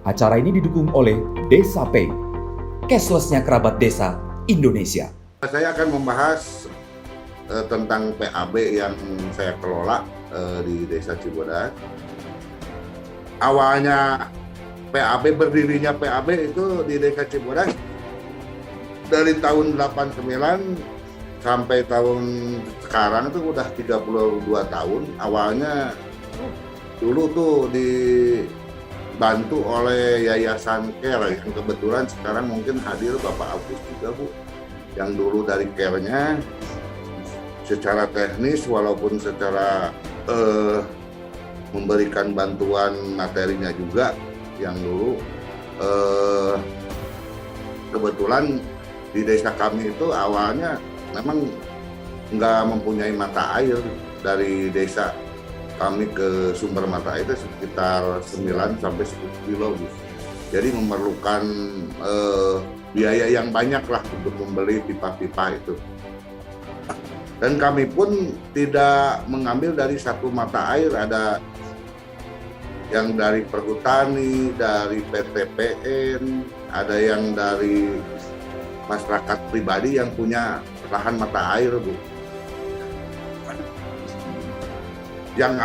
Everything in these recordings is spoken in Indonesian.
Acara ini didukung oleh Desa Pay, cashless-nya kerabat desa Indonesia. Saya akan membahas tentang PAB yang saya kelola di Desa Cibodas. Awalnya berdirinya PAB itu di Desa Cibodas dari tahun 89 sampai tahun sekarang itu udah 32 tahun. Awalnya dulu tuh dibantu oleh Yayasan Care yang kebetulan sekarang mungkin hadir Bapak Agus juga, Bu, yang dulu dari Care-nya secara teknis walaupun secara memberikan bantuan materinya juga yang dulu kebetulan di desa kami itu awalnya memang nggak mempunyai mata air. Dari desa kami ke sumber mata air itu sekitar 9 sampai 10 kilo. Jadi memerlukan biaya yang banyak lah untuk membeli pipa-pipa itu. Dan kami pun tidak mengambil dari satu mata air, ada yang dari Perhutani, dari PTPN, ada yang dari masyarakat pribadi yang punya lahan mata air, Bu. Yang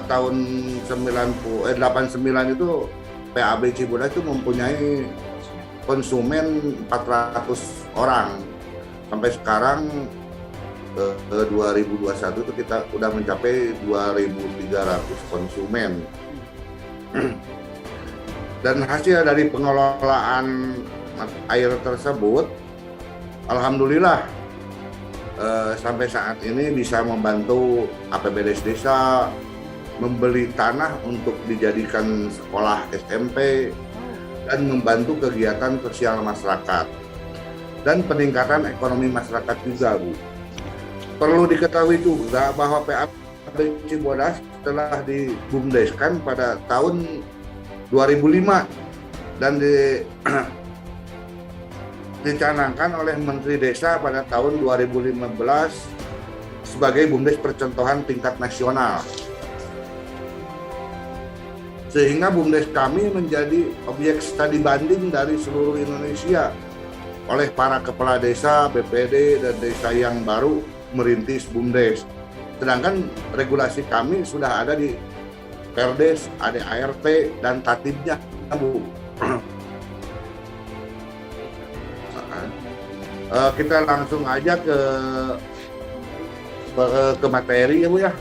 tahun 89 itu PAB Cibodas itu mempunyai konsumen 400 orang. Sampai sekarang 2021 itu kita udah mencapai 2.300 konsumen. Dan hasil dari pengelolaan air tersebut, alhamdulillah sampai saat ini bisa membantu APBD desa membeli tanah untuk dijadikan sekolah SMP dan membantu kegiatan sosial masyarakat dan peningkatan ekonomi masyarakat juga, Bu. Perlu diketahui juga bahwa PAB Cibodas telah dibumdeskan pada tahun 2005 dan dicanangkan oleh Menteri Desa pada tahun 2015 sebagai BUMDes percontohan tingkat nasional. Sehingga BUMDes kami menjadi objek studi banding dari seluruh Indonesia oleh para kepala desa, BPD, dan desa yang baru merintis BUMDes. Sedangkan regulasi kami sudah ada di Perdes, ADART, dan Tatibnya, Bu. Kita langsung aja ke materi ya, Bu, ya.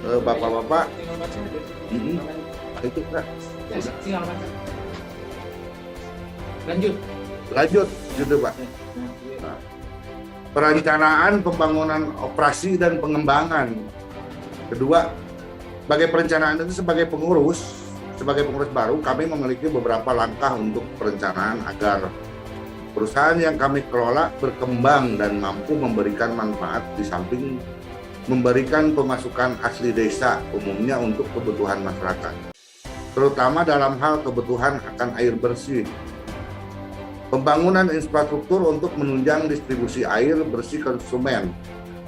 Bapak-bapak. Itu Kak. Lanjut, Pak. Perencanaan, pembangunan, operasi, dan pengembangan. Kedua, sebagai perencanaan itu sebagai pengurus baru, kami memiliki beberapa langkah untuk perencanaan agar perusahaan yang kami kelola berkembang dan mampu memberikan manfaat di samping memberikan pemasukan asli desa umumnya untuk kebutuhan masyarakat, terutama dalam hal kebutuhan akan air bersih. Pembangunan infrastruktur untuk menunjang distribusi air bersih konsumen.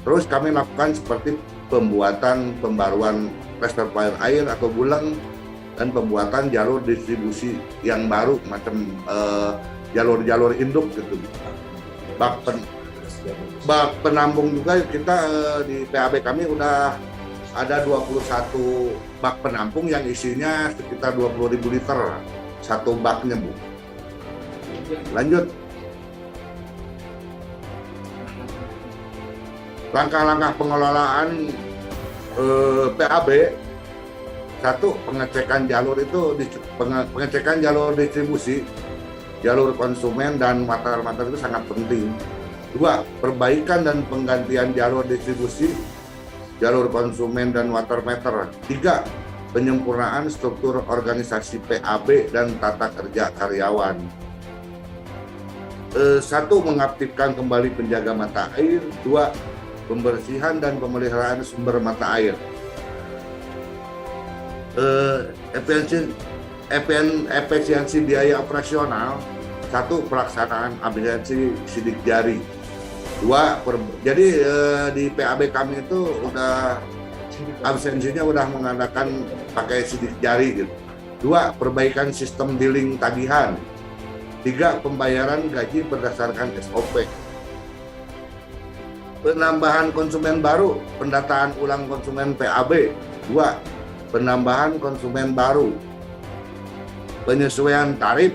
Terus kami lakukan seperti pembaruan reservoir air atau bulang dan pembuatan jalur distribusi yang baru macam jalur-jalur induk gitu. Bak penampung juga kita di PAB kami udah ada 21 bak penampung yang isinya sekitar 20.000 liter satu baknya, Bu. Lanjut. Langkah-langkah pengelolaan PAB. Satu, pengecekan jalur distribusi, jalur konsumen dan mater-mater itu sangat penting. Dua, perbaikan dan penggantian jalur distribusi, jalur konsumen dan water meter. Tiga, penyempurnaan struktur organisasi PAB dan tata kerja karyawan. Satu, mengaktifkan kembali penjaga mata air. Dua, pembersihan dan pemeliharaan sumber mata air. Efisiensi biaya operasional. Satu, pelaksanaan absensi sidik jari. Dua, jadi di PAB kami itu udah absensinya udah mengadakan pakai sidik jari gitu. 2. Perbaikan sistem billing tagihan. 3. Pembayaran gaji berdasarkan SOP. Penambahan konsumen baru, pendataan ulang konsumen PAB. 2. Penambahan konsumen baru. Penyesuaian tarif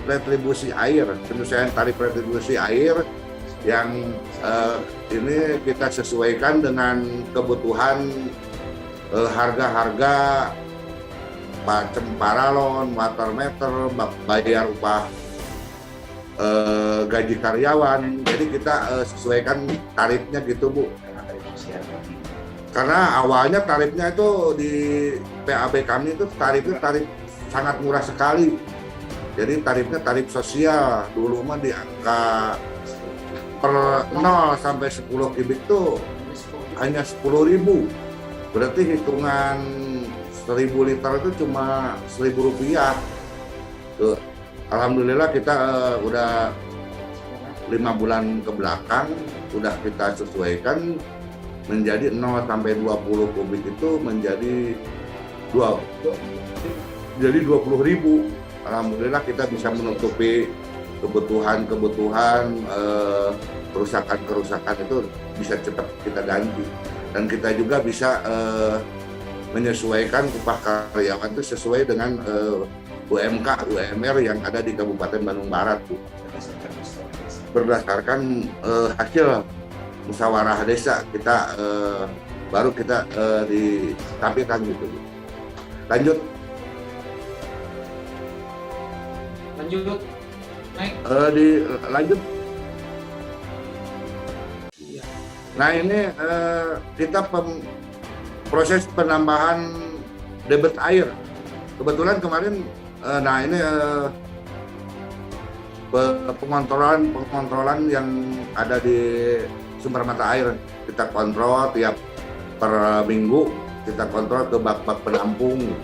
retribusi air. Penyesuaian tarif retribusi air yang ini kita sesuaikan dengan kebutuhan harga-harga macam paralon, water meter, bayar upah gaji karyawan. Jadi kita sesuaikan tarifnya gitu, Bu. Karena awalnya tarifnya itu di PAB kami itu tarifnya tarif sangat murah sekali. Jadi tarifnya tarif sosial. Dulu mah di angka per 0 sampai 10 kubik itu hanya 10.000. Berarti hitungan 1.000 liter itu cuma Rp1.000. Tuh. Alhamdulillah kita udah 5 bulan ke belakang udah kita sesuaikan menjadi 0 sampai 20 kubik itu menjadi 20.000. Alhamdulillah kita bisa menutupi kebutuhan kerusakan itu bisa cepat kita ganti, dan kita juga bisa menyesuaikan upah karyawan itu sesuai dengan UMK UMR yang ada di Kabupaten Bandung Barat, Bu. Berdasarkan hasil musyawarah desa kita baru kita ditampilkan gitu, Bu. Lanjut naik lanjut. Nah ini kita proses penambahan debit air. Kebetulan kemarin nah ini pengontrolan yang ada di sumber mata air kita kontrol tiap per minggu, kita kontrol ke bak-bak penampung.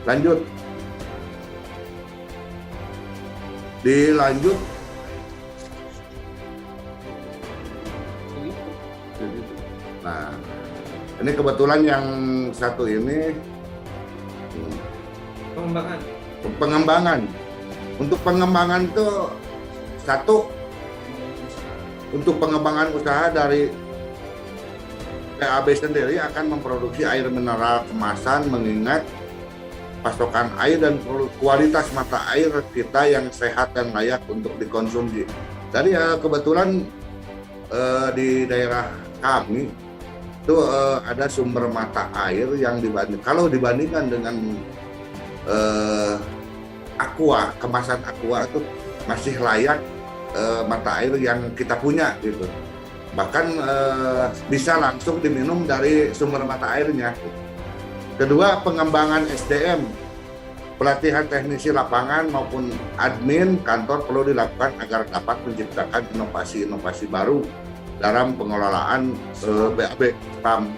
Lanjut. Dilanjut. Nah, ini kebetulan yang satu ini pengembangan. Untuk pengembangan itu satu, untuk pengembangan usaha dari PAB sendiri akan memproduksi air mineral kemasan mengingat pasokan air dan kualitas mata air kita yang sehat dan layak untuk dikonsumsi. Jadi kebetulan di daerah kami itu ada sumber mata air yang kalau dibandingkan dengan aqua, kemasan aqua itu masih layak mata air yang kita punya gitu. Bahkan bisa langsung diminum dari sumber mata airnya. Kedua, pengembangan SDM, pelatihan teknisi lapangan maupun admin kantor perlu dilakukan agar dapat menciptakan inovasi-inovasi baru dalam pengelolaan BAB PAM.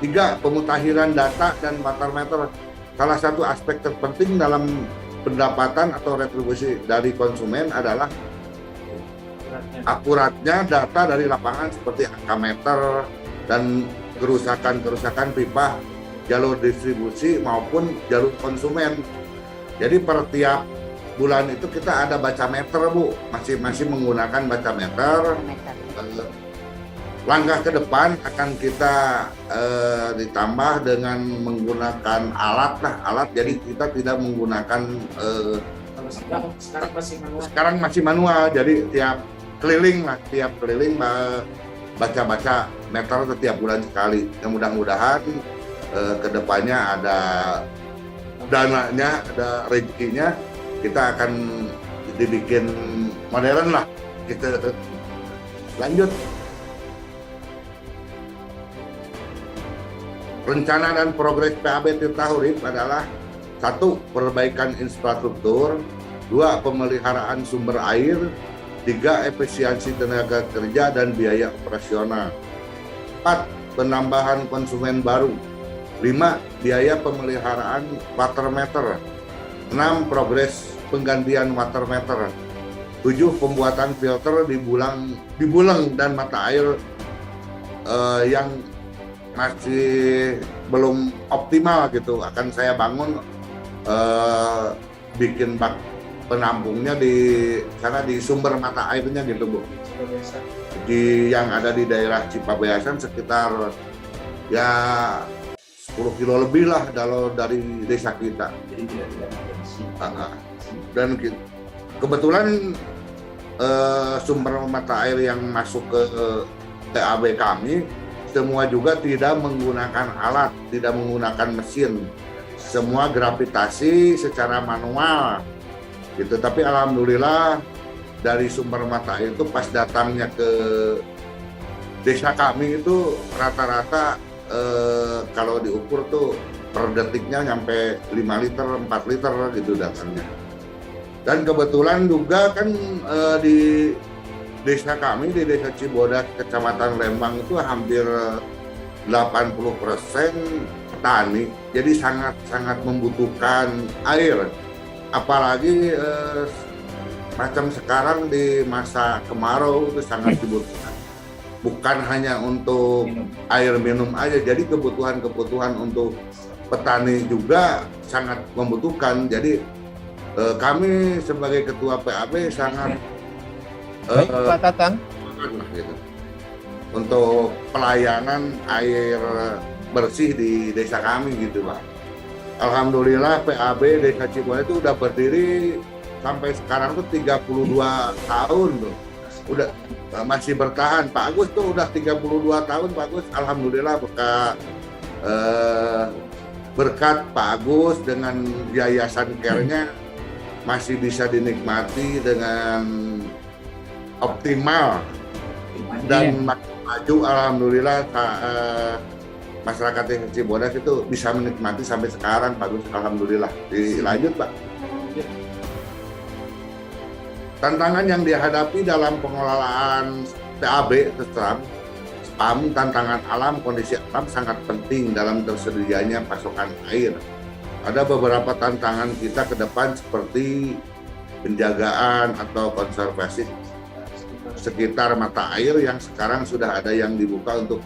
3. Pemutakhiran data dan water meter. Salah satu aspek terpenting dalam pendapatan atau retribusi dari konsumen adalah akuratnya data dari lapangan seperti angka meter dan kerusakan pipa, jalur distribusi maupun jalur konsumen. Jadi per tiap bulan itu kita ada baca meter, Bu, masih menggunakan baca meter. Langkah ke depan akan kita ditambah dengan menggunakan alat. Jadi kita tidak menggunakan sekarang masih manual. Jadi tiap keliling baca meter setiap bulan sekali. Yang mudah-mudahan kedepannya ada dananya, ada rezekinya, kita akan dibikin modern lah. Kita lanjut. Rencana dan progres PAB Tirta Hurib adalah 1. Perbaikan infrastruktur. 2. Pemeliharaan sumber air. 3. Efisiensi tenaga kerja dan biaya operasional. 4. Penambahan konsumen baru. 5. Biaya pemeliharaan water meter. 6. Progres penggantian water meter. 7. Pembuatan filter di bulang dan mata air yang masih belum optimal gitu. Akan saya bangun bikin bak penampungnya di sana di sumber mata airnya gitu Bu. Di yang ada di daerah Cipabeasan sekitar ya 10 kilo lebih lah kalau dari desa kita. Jadi tidak ada Dan kebetulan sumber mata air yang masuk ke TAB kami semua juga tidak menggunakan alat, tidak menggunakan mesin, semua gravitasi secara manual gitu. Tapi alhamdulillah dari sumber mata air itu pas datangnya ke desa kami itu rata-rata kalau diukur tuh per detiknya nyampe 5 liter, 4 liter gitu datangnya. Dan kebetulan juga kan di desa kami, di desa Cibodas, Kecamatan Lembang itu hampir 80% petani. Jadi sangat membutuhkan air. Apalagi macam sekarang di masa kemarau itu sangat dibutuhkan. Bukan hanya untuk air minum aja, jadi kebutuhan untuk petani juga sangat membutuhkan. Jadi kami sebagai ketua PAB sangat Baik, Pak Tatang. gitu, untuk pelayanan air bersih di desa kami gitu Pak. Alhamdulillah PAB Desa Cibodas itu udah berdiri sampai sekarang tuh 32 tahun tuh. Udah masih bertahan. Pak Agus tuh udah 32 tahun Pak Agus. Alhamdulillah berkat Pak Agus dengan yayasan care-nya masih bisa dinikmati dengan optimal dan maju. Alhamdulillah masyarakat Desa Cibodas itu bisa menikmati sampai sekarang Pak Gus. Alhamdulillah. Dilanjut Pak. Tantangan yang dihadapi dalam pengelolaan TAB terserah spam, tantangan alam, kondisi alam sangat penting dalam tersedianya pasokan air. Ada beberapa tantangan kita ke depan seperti penjagaan atau konservasi sekitar mata air yang sekarang sudah ada yang dibuka untuk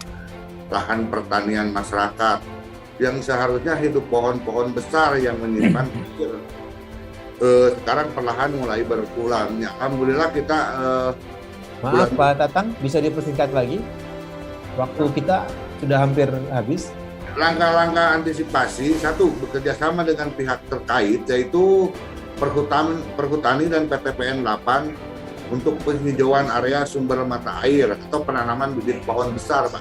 lahan pertanian masyarakat yang seharusnya hidup pohon-pohon besar yang menyimpan air. Sekarang perlahan mulai berkurang. Ya, alhamdulillah kita Maaf Pak Tatang, bisa dipersingkat lagi? Waktu kita sudah hampir habis. Langkah-langkah antisipasi, satu, bekerja sama dengan pihak terkait yaitu Perhutani dan PTPN 8 untuk penghijauan area sumber mata air atau penanaman bibit pohon besar Pak.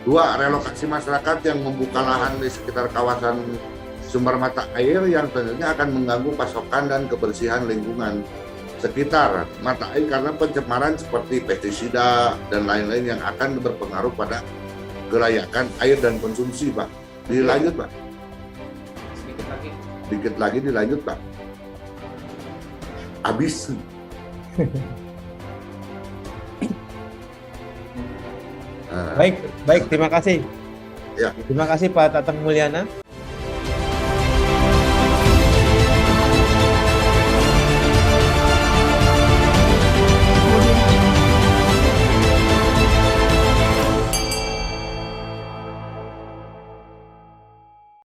Dua, relokasi masyarakat yang membuka lahan di sekitar kawasan sumber mata air yang tentunya akan mengganggu pasokan dan kebersihan lingkungan sekitar mata air karena pencemaran seperti pestisida dan lain-lain yang akan berpengaruh pada kelayakan air dan konsumsi Pak. Dilanjut Pak. Dikit lagi dilanjut Pak. Habis. Baik, terima kasih. Ya. Terima kasih Pak Tatang Mulyana.